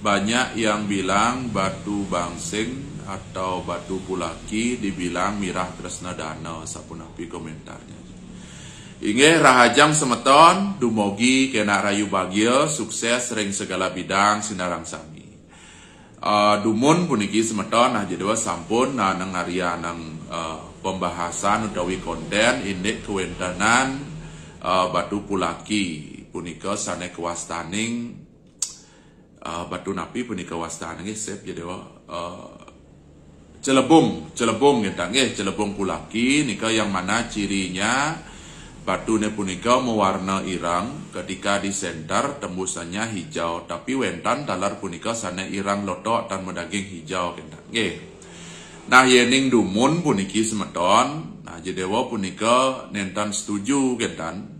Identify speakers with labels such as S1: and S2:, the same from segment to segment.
S1: banyak yang bilang batu bangsing atau batu pulaki dibilang mirah Kresnadana, sapunapi komentarnya. Inggih rahajang semeton dumogi kena rayu bagya sukses ring segala bidang sinarang sami. Dumun puniki semeton nah jadi sampun nang ngaria nang pembahasan utawi konten indek kewentanan batu pulaki punika sane kewastaning batu napi punika wastaning sep jadi celebung gitu nggih, celebung pulaki nika yang mana cirinya batune punika mewarna irang ketika di senter tembusannya hijau tapi wentan talar punika sana irang lotok dan mendaging hijau kentang nggih. Nah yening dumun puniki semeton nah jedewa punika nentan setuju kentan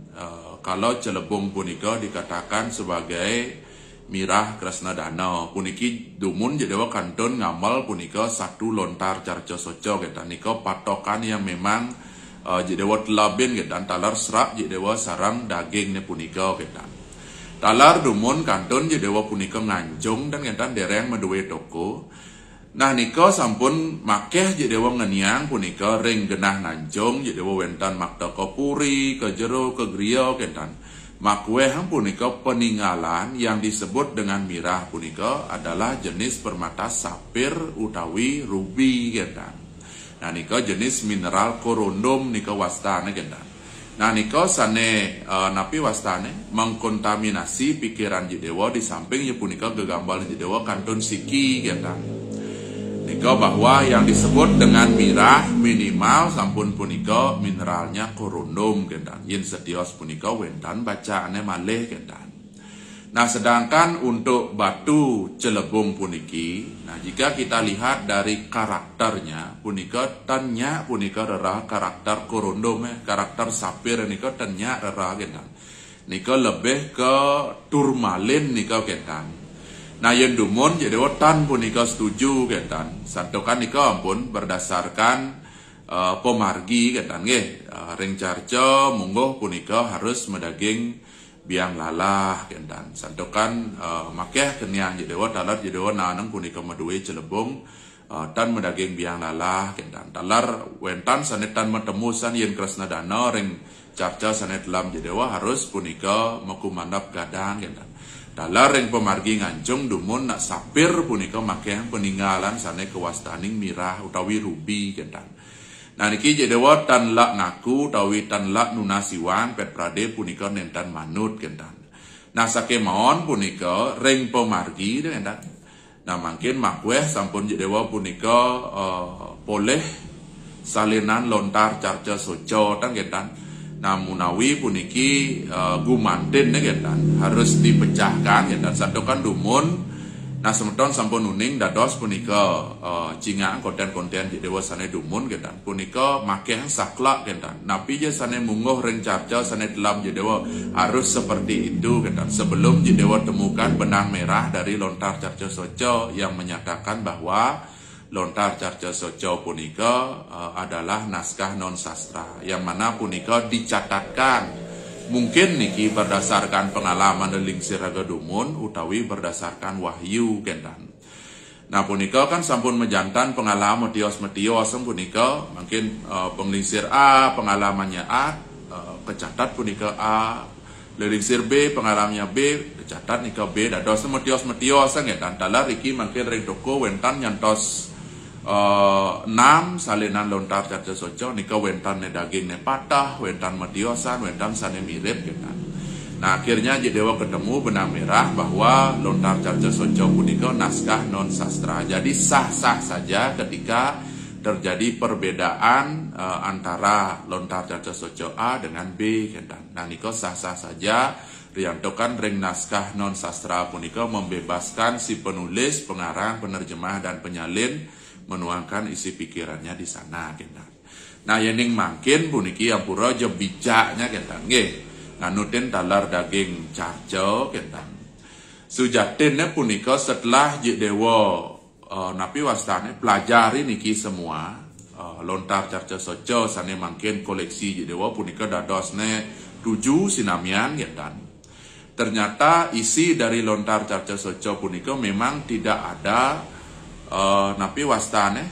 S1: kalau celebung punika dikatakan sebagai mirah Kresnadana puniki dumun jedewa kantun ngamal punika satu lontar carco soco kentan nika patokan yang memang jedewa telabin dan talar serak jedewa sarang daging ne punika ketan. Talar dumun kantun jedewa punika nganjung dan ketan dereng meduwe toko. Nah nika sampun makeh jedewa ngeniang punika ring genah nanjung jedewa wentan maktoko puri ke jero ke griya ketan. Makwehang punika peninggalan yang disebut dengan mirah punika adalah jenis permata sapir utawi ruby ketan. Nah nika jenis mineral korundum nika wastane gendan. Nah nika sane napi wastane mengkontaminasi pikiran jedewa di samping ya punika gegambal jedewa kantun siki gendan. Nika bahwa yang disebut dengan mirah minimal sampun punika mineralnya korundum gendan. Yen setios punika wentan bacaane malih gendan. Nah sedangkan untuk batu celebung puniki, nah jika kita lihat dari karakternya, punika tanya punika rerah karakter korundum karakter sapir nika tanya rerah gentan. Nika lebih ke turmalin nika gentan. Nah yang dumun jadi tan punika setuju gentan. Santokan nika ampun berdasarkan pemargi gentan nggih. Ring carco mungguh punika harus medaging biang lalah kendan santokan makeh kenyang jedewa talar jedewa nanang punika meduwe celebung tan medaging biang lalah kendan talar wentan sanetan metemusan yen Kresnadana ring carca sanet lam jedewa harus punika mekumandap gadang kendan talar ring pemargi ngancung dumun nak sapir punika makeh peninggalan sane kewastaning mirah utawi ruby kendan. Nah niki jedewa tan lak ngaku tawi tan lak nunasiwan pet prade punika nentan manut kentan. Nah sakemon punika ring pemargi kentan. Nah mungkin makweh sampun jedewa punika poleh salinan lontar carca soco tan kentan. Nah munawi puniki gumantin kentan harus dipecahkan kentan santokan dumun. Nah semeton sampun uning dados punika cingang konten-konten jedewa sane dumun kentan punika makeh saklak kentan napi je sane mungguh ring carca sane dalam jedewa harus seperti itu kentan sebelum jedewa temukan benang merah dari lontar carca soco yang menyatakan bahwa lontar carca soco punika adalah naskah non sastra yang mana punika dicatatkan mungkin niki berdasarkan pengalaman lingsir raga dumun utawi berdasarkan wahyu kentan. Nah punika kan sampun mejantan pengalaman metios punika mungkin penglingsir A pengalamannya A kecatat punika A lingsir B pengalamannya B kecatat nika B dados metios kentan talar iki mungkin ring toko wentan nyantos 6 salinan lontar carca soco nika wentan ne daging ne patah wentan metiosan wentan sane mirip kentan. Nah akhirnya jedewa ketemu benang merah bahwa lontar carca soco punika naskah non sastra. Jadi sah-sah saja ketika terjadi perbedaan antara lontar carca soco A dengan B kentan. Nah nika sah-sah saja riantokan ring naskah non sastra punika membebaskan si penulis, pengarang, penerjemah dan penyalin menuangkan isi pikirannya di sana kentan. Nah yening mangkin puniki ampura aja bijaknya kentan nggih. Nganutin talar daging carco kentan. Sujatinnya punika setelah jedewa napi wastane pelajari niki semua lontar carca soco sane mangkin koleksi jedewa punika dadosne 7 sinamian kentan. ternyata isi dari lontar carca soco punika memang tidak ada napi wastane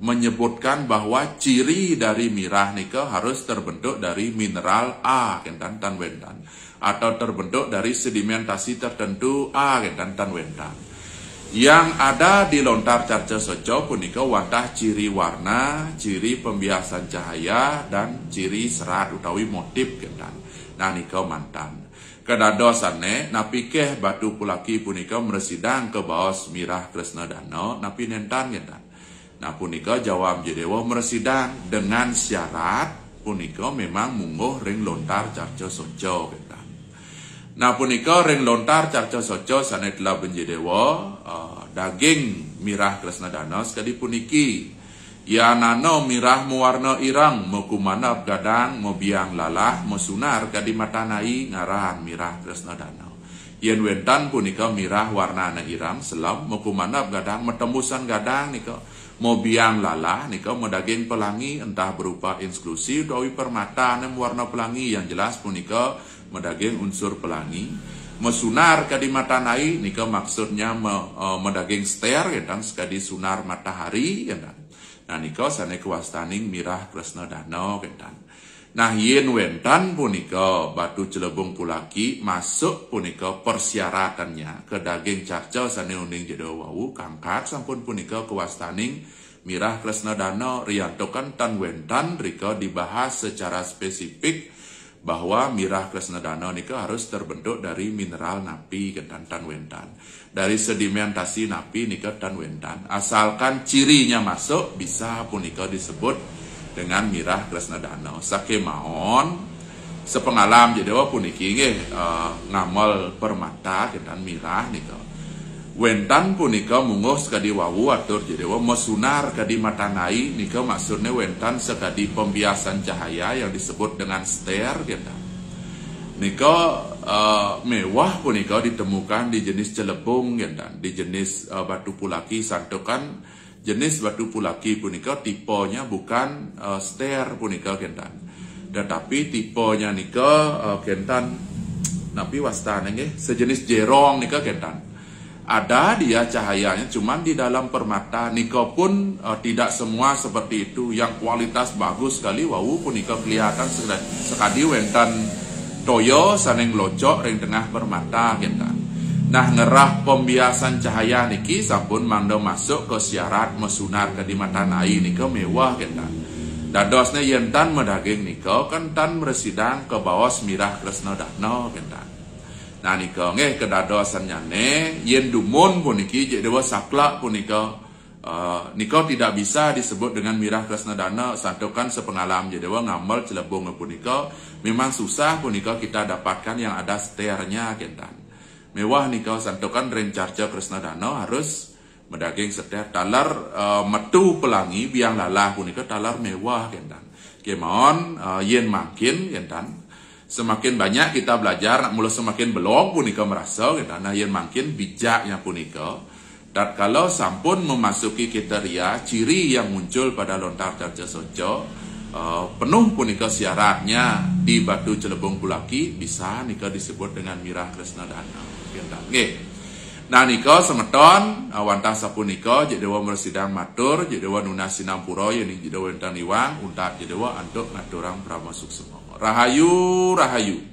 S1: menyebutkan bahwa ciri dari mirah nika harus terbentuk dari mineral A kentan tan wentan atau terbentuk dari sedimentasi tertentu A kentan tan wentan. Yang ada di lontar carca soco punika wantah ciri warna, ciri pembiasan cahaya, dan ciri serat utawi motif kentan. Nah nika mantan. Kedadosane napi keh batu pulaki punika meresidang ke baos mirah Kresna Dana napi nentan kentan. Nah punika jawab jedewa meresidang dengan syarat punika memang mungguh ring lontar carca soco kentan. Nah punika ring lontar carca soco sane telah benjedewa daging mirah Kresna Dana sekali puniki ya nano mirah mewarna irang mokumanap gadang mobiang lalah mosunar kadi matanai ngaran mirah Kresna Dana. Yen wentan punika mirah warna irang selam mokumanap gadang metembusan gadang nika mobiang lalah nika modaging pelangi entah berupa inklusi utawi permata nem warna pelangi yang jelas punika medaging unsur pelangi. Mesunar kadi matanai nika maksudnya medaging ster kentan sekadi sunar matahari kentan. Nah nika sane kewastaning mirah Kresna Dana kentan. Nah yen wentan punika batu celebung pulaki masuk punika persyaratannya ke daging carca sane uning jedo wau kangkat sampun punika kewastaning mirah Kresna Dana riyantokan tan wentan rika dibahas secara spesifik bahwa mirah Kresna Dana nika harus terbentuk dari mineral napi kentan tan wentan. Dari sedimentasi napi nika tan wentan. Asalkan cirinya masuk bisa punika disebut dengan mirah Kresna Dana. Sakemaon sepengalam jedewa puniki nggih ngamel permata kentan mirah nika. Wentan punika mungguh sekadi wawu atur jedewa mesunar kadi matanai nika maksudnya wentan sekadi pembiasan cahaya yang disebut dengan ster kentan. Nika mewah punika ditemukan di jenis celebung kentan, di jenis batu pulaki santokan jenis batu pulaki punika tipenya bukan ster punika kentan. Tetapi tipenya nika kentan napi wastane nggih sejenis jerong nika kentan. Ada dia cahayanya cuman di dalam permata nika pun tidak semua seperti itu yang kualitas bagus sekali wau punika kelihatan sekadi wentan toyo saneng locok ring tengah permata kentan. Nah ngerah pembiasan cahaya niki sampun mangdo masuk ke syarat mesunar ke di mata nai nika mewah kentan. Dadosnya yentan medaging nika kentan meresidang ke bawah mirah Kresna Dana kentan. Nah nika nggih kedadosannya ne yen dumun puniki jedewa sakla punika nika tidak bisa disebut dengan mirah Kresna Dana santokan sepengalam jedewa ngamal celebung punika memang susah punika kita dapatkan yang ada sternya kentan. Mewah nika santokan rencarca Kresna Dana harus medaging seter talar metu pelangi biang lalah punika talar mewah kentan. Kemon yen makin kentan semakin banyak kita belajar, mulai semakin belum punika merasa, nah yang makin bijaknya punika. Dan kalau sampun memasuki kriteria ciri yang muncul pada lontar carca soco, penuh punika syaratnya di batu celebung pulaki bisa nika disebut dengan mirah Kresna Dana. Nah nika semeton wantah sapunika jedewa meresidang matur jedewa nuna sinampura yening jedewa entan iwang untat jedewa antuk ngaturang pramasuk semua. Rahayu, rahayu.